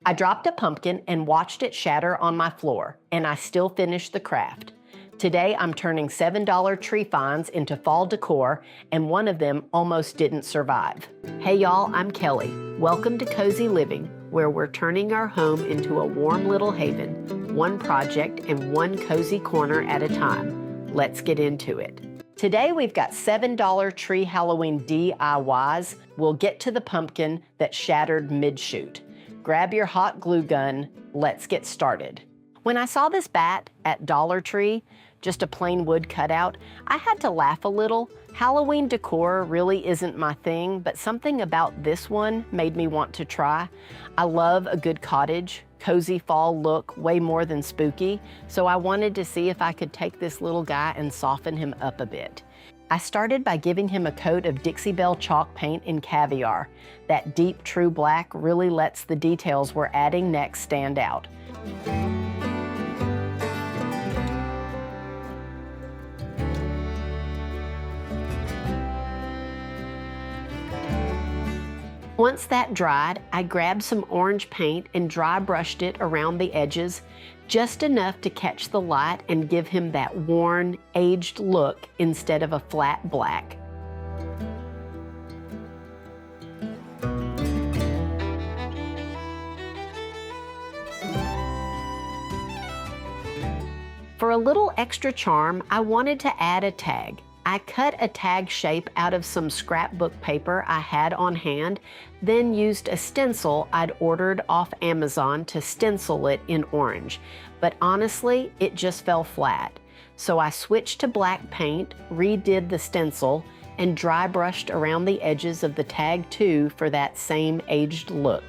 I dropped a pumpkin and watched it shatter on my floor, and I still finished the craft. Today, I'm turning $7 tree finds into fall decor, and one of them almost didn't survive. Hey y'all, I'm Kelley. Welcome to Cozy Living, where we're turning our home into a warm little haven, one project and one cozy corner at a time. Let's get into it. Today, we've got $7 tree Halloween DIYs. We'll get to the pumpkin that shattered mid-shoot. Grab your hot glue gun. Let's get started. When I saw this bat at Dollar Tree, just a plain wood cutout, I had to laugh a little. Halloween decor really isn't my thing, but something about this one made me want to try. I love a good cottage, cozy fall look, way more than spooky, so I wanted to see if I could take this little guy and soften him up a bit. I started by giving him a coat of Dixie Belle chalk paint in caviar. That deep true black really lets the details we're adding next stand out. Once that dried, I grabbed some orange paint and dry brushed it around the edges, just enough to catch the light and give him that worn, aged look instead of a flat black. For a little extra charm, I wanted to add a tag. I cut a tag shape out of some scrapbook paper I had on hand, then used a stencil I'd ordered off Amazon to stencil it in orange. But honestly, it just fell flat. So I switched to black paint, redid the stencil, and dry brushed around the edges of the tag too for that same aged look.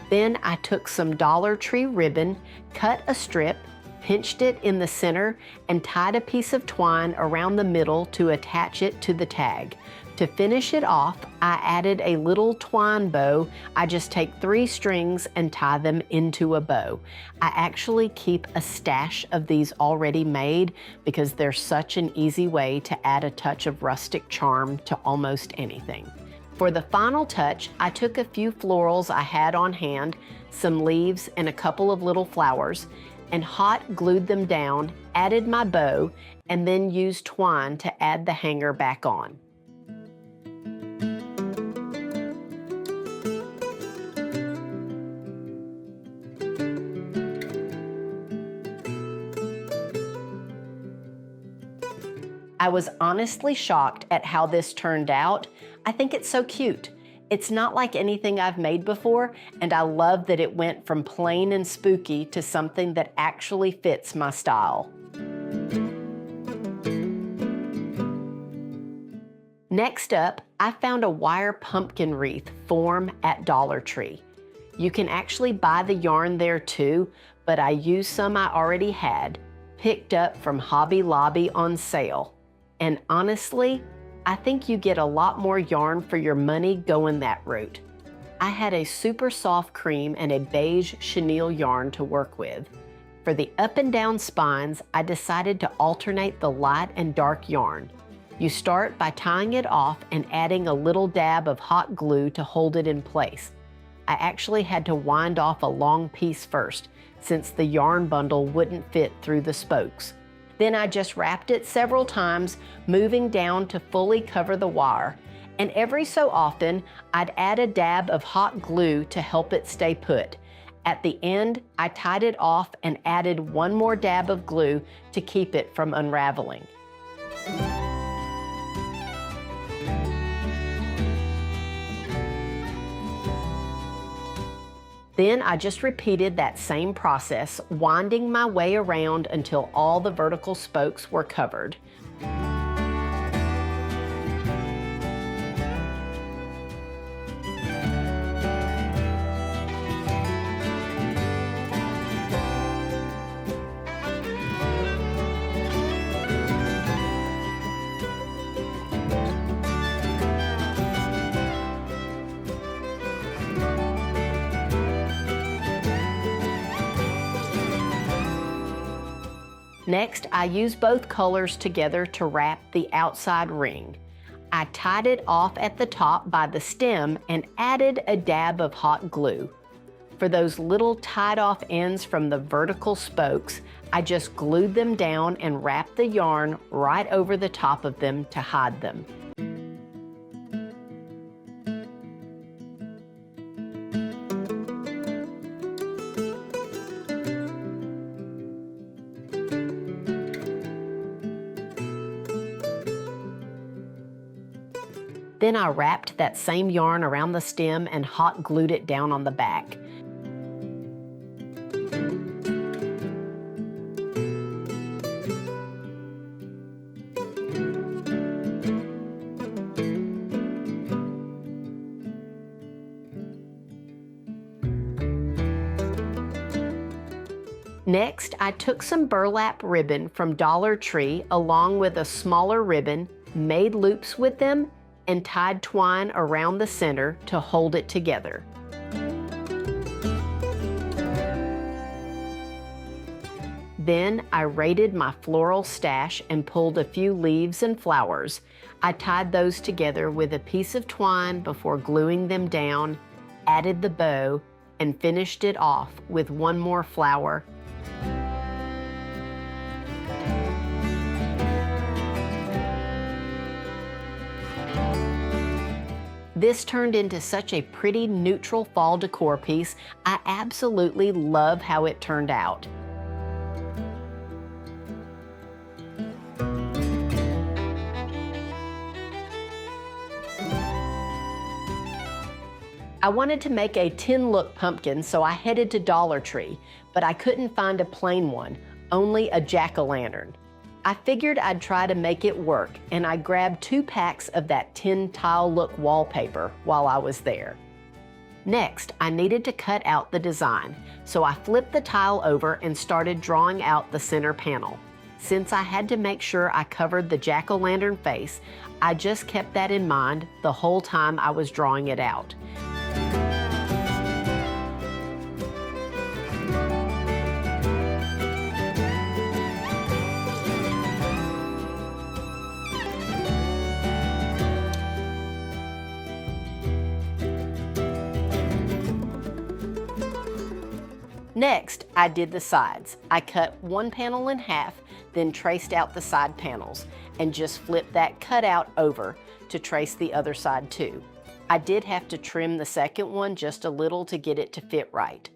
Then I took some Dollar Tree ribbon, cut a strip, pinched it in the center, and tied a piece of twine around the middle to attach it to the tag. To finish it off, I added a little twine bow. I just take 3 strings and tie them into a bow. I actually keep a stash of these already made because they're such an easy way to add a touch of rustic charm to almost anything. For the final touch, I took a few florals I had on hand, some leaves and a couple of little flowers, and hot glued them down, added my bow, and then used twine to add the hanger back on. I was honestly shocked at how this turned out. I think it's so cute. It's not like anything I've made before, and I love that it went from plain and spooky to something that actually fits my style. Next up, I found a wire pumpkin wreath form at Dollar Tree. You can actually buy the yarn there too, but I used some I already had, picked up from Hobby Lobby on sale. And honestly, I think you get a lot more yarn for your money going that route. I had a super soft cream and a beige chenille yarn to work with. For the up and down spines, I decided to alternate the light and dark yarn. You start by tying it off and adding a little dab of hot glue to hold it in place. I actually had to wind off a long piece first, since the yarn bundle wouldn't fit through the spokes. Then I just wrapped it several times, moving down to fully cover the wire. And every so often, I'd add a dab of hot glue to help it stay put. At the end, I tied it off and added one more dab of glue to keep it from unraveling. Then I just repeated that same process, winding my way around until all the vertical spokes were covered. Next, I use both colors together to wrap the outside ring. I tied it off at the top by the stem and added a dab of hot glue. For those little tied off ends from the vertical spokes, I just glued them down and wrapped the yarn right over the top of them to hide them. Then I wrapped that same yarn around the stem and hot glued it down on the back. Next, I took some burlap ribbon from Dollar Tree along with a smaller ribbon, made loops with them, and tied twine around the center to hold it together. Then I raided my floral stash and pulled a few leaves and flowers. I tied those together with a piece of twine before gluing them down, added the bow, and finished it off with one more flower. This turned into such a pretty neutral fall decor piece. I absolutely love how it turned out. I wanted to make a tin look pumpkin, so I headed to Dollar Tree, but I couldn't find a plain one, only a jack-o'-lantern. I figured I'd try to make it work, and I grabbed 2 packs of that tin tile look wallpaper while I was there. Next, I needed to cut out the design, so I flipped the tile over and started drawing out the center panel. Since I had to make sure I covered the jack-o'-lantern face, I just kept that in mind the whole time I was drawing it out. Next, I did the sides. I cut one panel in half, then traced out the side panels, and just flipped that cutout over to trace the other side too. I did have to trim the second one just a little to get it to fit right.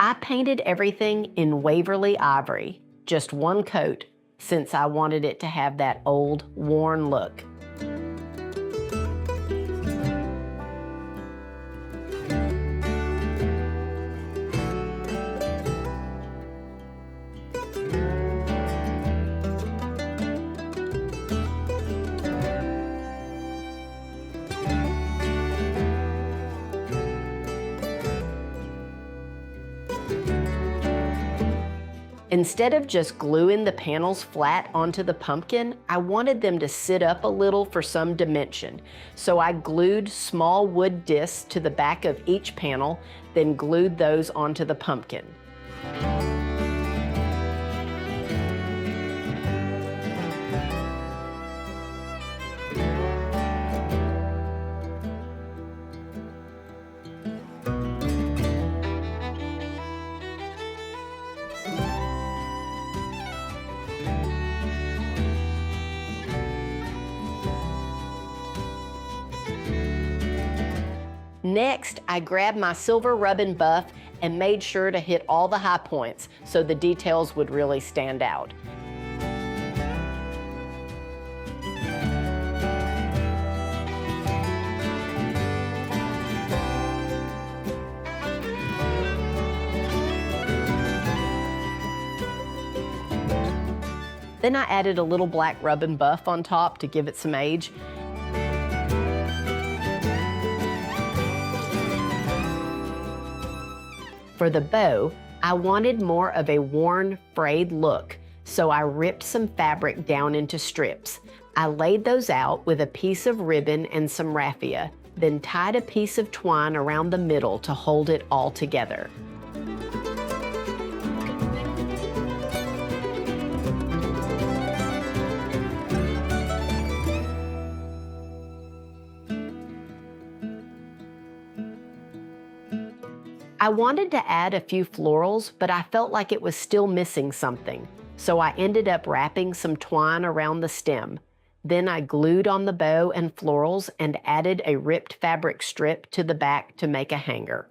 I painted everything in Waverly Ivory, just one coat, since I wanted it to have that old, worn look. Instead of just gluing the panels flat onto the pumpkin, I wanted them to sit up a little for some dimension. So I glued small wood discs to the back of each panel, then glued those onto the pumpkin. Next, I grabbed my silver rub and buff and made sure to hit all the high points so the details would really stand out. Then I added a little black rub and buff on top to give it some age. For the bow, I wanted more of a worn, frayed look, so I ripped some fabric down into strips. I laid those out with a piece of ribbon and some raffia, then tied a piece of twine around the middle to hold it all together. I wanted to add a few florals, but I felt like it was still missing something, so I ended up wrapping some twine around the stem. Then I glued on the bow and florals and added a ripped fabric strip to the back to make a hanger.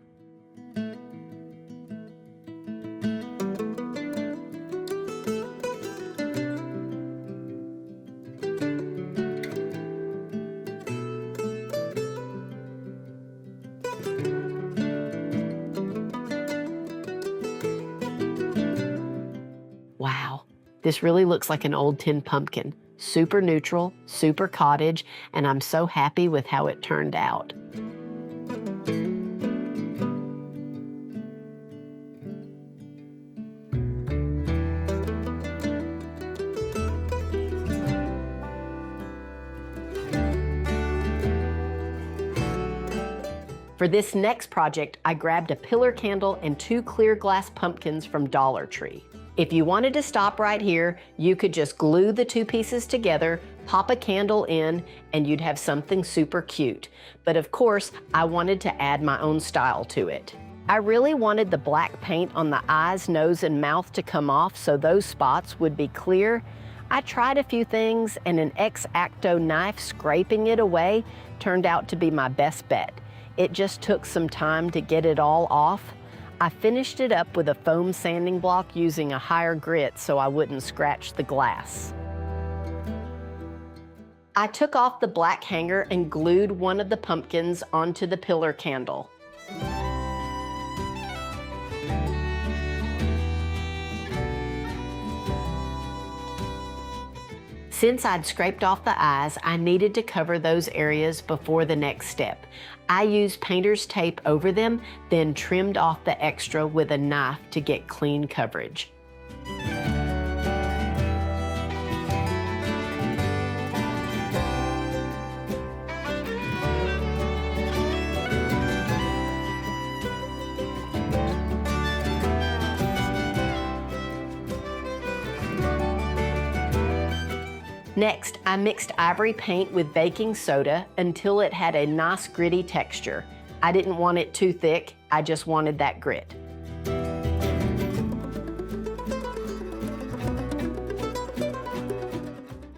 Wow, this really looks like an old tin pumpkin. Super neutral, super cottage, and I'm so happy with how it turned out. For this next project, I grabbed a pillar candle and 2 clear glass pumpkins from Dollar Tree. If you wanted to stop right here, you could just glue the 2 pieces together, pop a candle in, and you'd have something super cute. But of course, I wanted to add my own style to it. I really wanted the black paint on the eyes, nose, and mouth to come off so those spots would be clear. I tried a few things, and an X-Acto knife scraping it away turned out to be my best bet. It just took some time to get it all off. I finished it up with a foam sanding block using a higher grit so I wouldn't scratch the glass. I took off the black hanger and glued one of the pumpkins onto the pillar candle. Since I'd scraped off the eyes, I needed to cover those areas before the next step. I used painter's tape over them, then trimmed off the extra with a knife to get clean coverage. Next, I mixed ivory paint with baking soda until it had a nice gritty texture. I didn't want it too thick, I just wanted that grit.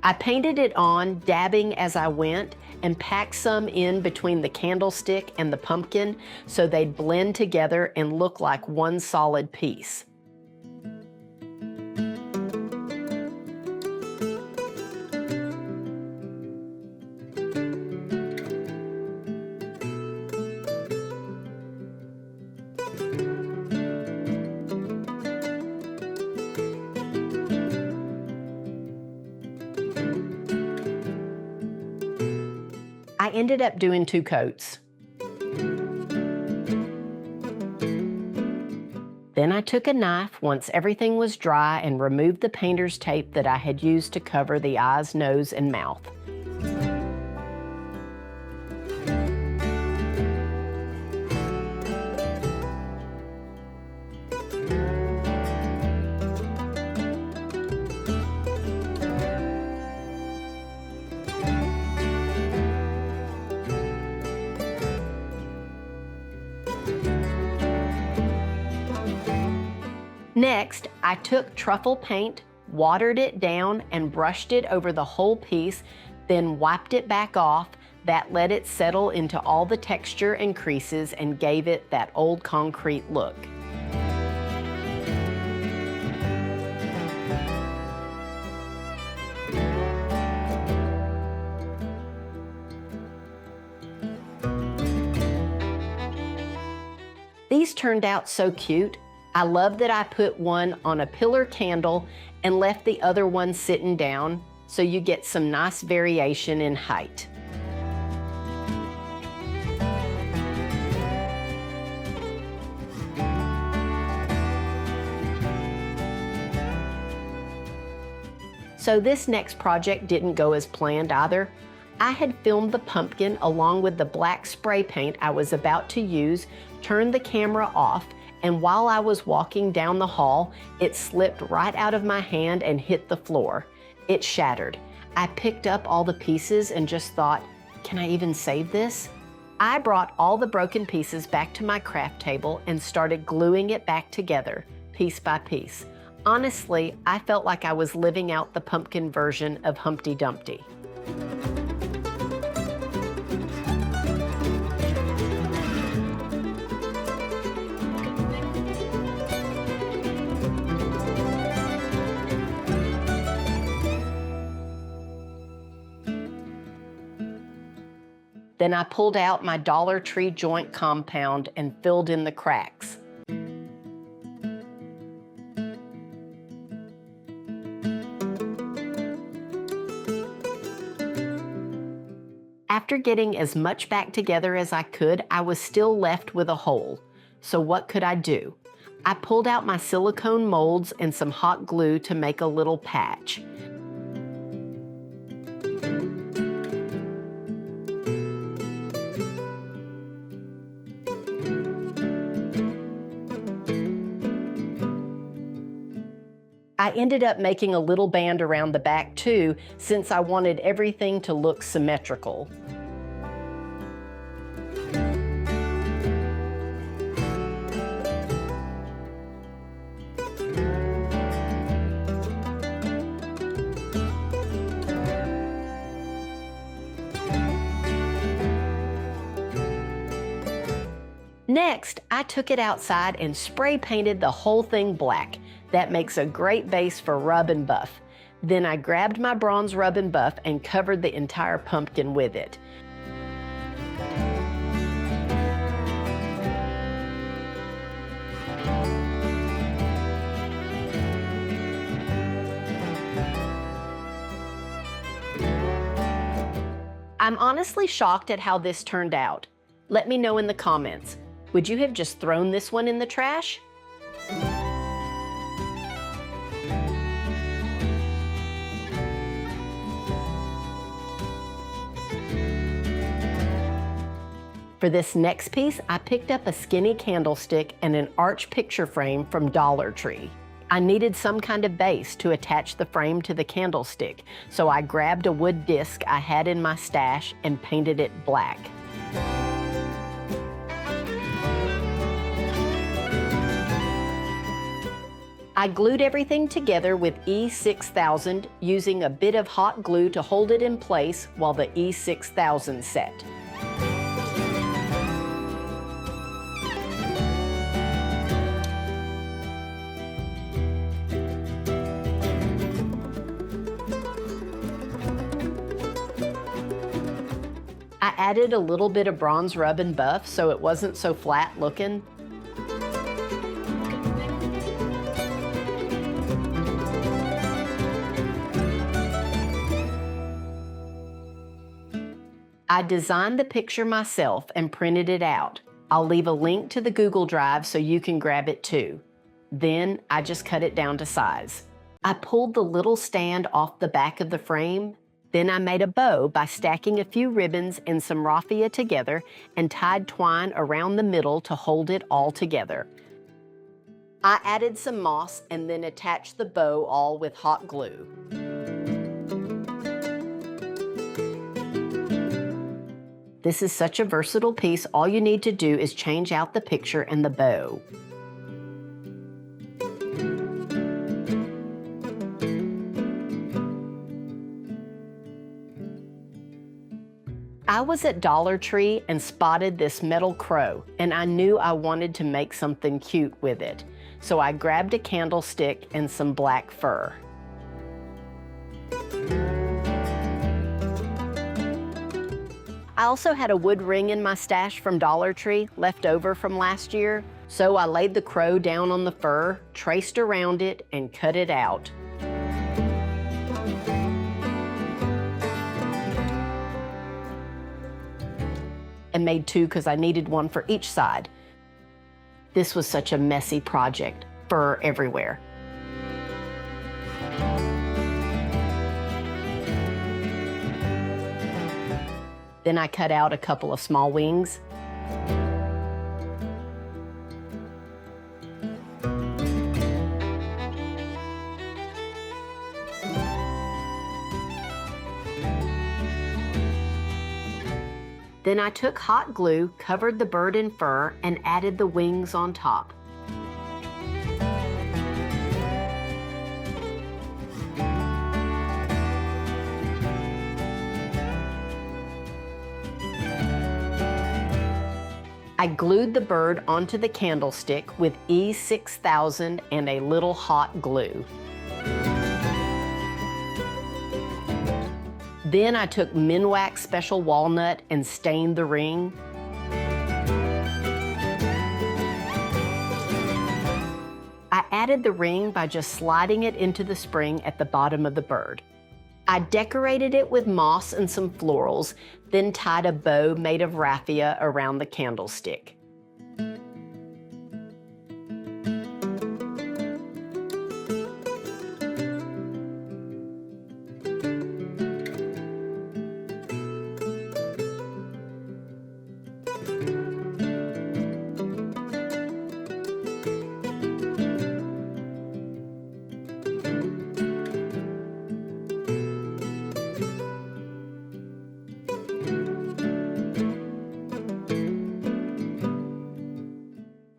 I painted it on, dabbing as I went, and packed some in between the candlestick and the pumpkin so they'd blend together and look like one solid piece. I ended up doing 2 coats. Then I took a knife once everything was dry and removed the painter's tape that I had used to cover the eyes, nose, and mouth. Next, I took truffle paint, watered it down, and brushed it over the whole piece, then wiped it back off. That let it settle into all the texture and creases and gave it that old concrete look. These turned out so cute. I love that I put one on a pillar candle and left the other one sitting down, so you get some nice variation in height. So this next project didn't go as planned either. I had filmed the pumpkin along with the black spray paint I was about to use, turned the camera off, and while I was walking down the hall, it slipped right out of my hand and hit the floor. It shattered. I picked up all the pieces and just thought, can I even save this? I brought all the broken pieces back to my craft table and started gluing it back together, piece by piece. Honestly, I felt like I was living out the pumpkin version of Humpty Dumpty. Then I pulled out my Dollar Tree joint compound and filled in the cracks. After getting as much back together as I could, I was still left with a hole. So what could I do? I pulled out my silicone molds and some hot glue to make a little patch. I ended up making a little band around the back too, since I wanted everything to look symmetrical. Next, I took it outside and spray painted the whole thing black. That makes a great base for rub and buff. Then I grabbed my bronze rub and buff and covered the entire pumpkin with it. I'm honestly shocked at how this turned out. Let me know in the comments. Would you have just thrown this one in the trash? For this next piece, I picked up a skinny candlestick and an arch picture frame from Dollar Tree. I needed some kind of base to attach the frame to the candlestick, so I grabbed a wood disc I had in my stash and painted it black. I glued everything together with E6000 using a bit of hot glue to hold it in place while the E6000 set. I added a little bit of bronze rub and buff so it wasn't so flat looking. I designed the picture myself and printed it out. I'll leave a link to the Google Drive so you can grab it too. Then I just cut it down to size. I pulled the little stand off the back of the frame. Then I made a bow by stacking a few ribbons and some raffia together and tied twine around the middle to hold it all together. I added some moss and then attached the bow all with hot glue. This is such a versatile piece, all you need to do is change out the picture and the bow. I was at Dollar Tree and spotted this metal crow, and I knew I wanted to make something cute with it. So I grabbed a candlestick and some black fur. I also had a wood ring in my stash from Dollar Tree, left over from last year. So I laid the crow down on the fur, traced around it, and cut it out. And made two because I needed one for each side. This was such a messy project, fur everywhere. Then I cut out a couple of small wings. Then I took hot glue, covered the bird in fur, and added the wings on top. I glued the bird onto the candlestick with E6000 and a little hot glue. Then I took Minwax Special Walnut and stained the ring. I added the ring by just sliding it into the spring at the bottom of the bird. I decorated it with moss and some florals, then tied a bow made of raffia around the candlestick.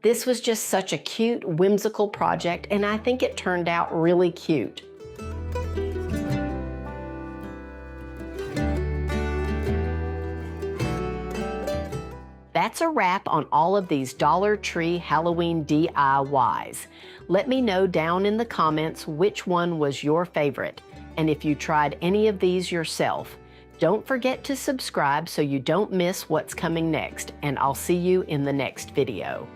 This was just such a cute, whimsical project, and I think it turned out really cute. That's a wrap on all of these Dollar Tree Halloween DIYs. Let me know down in the comments which one was your favorite, and if you tried any of these yourself. Don't forget to subscribe so you don't miss what's coming next, and I'll see you in the next video.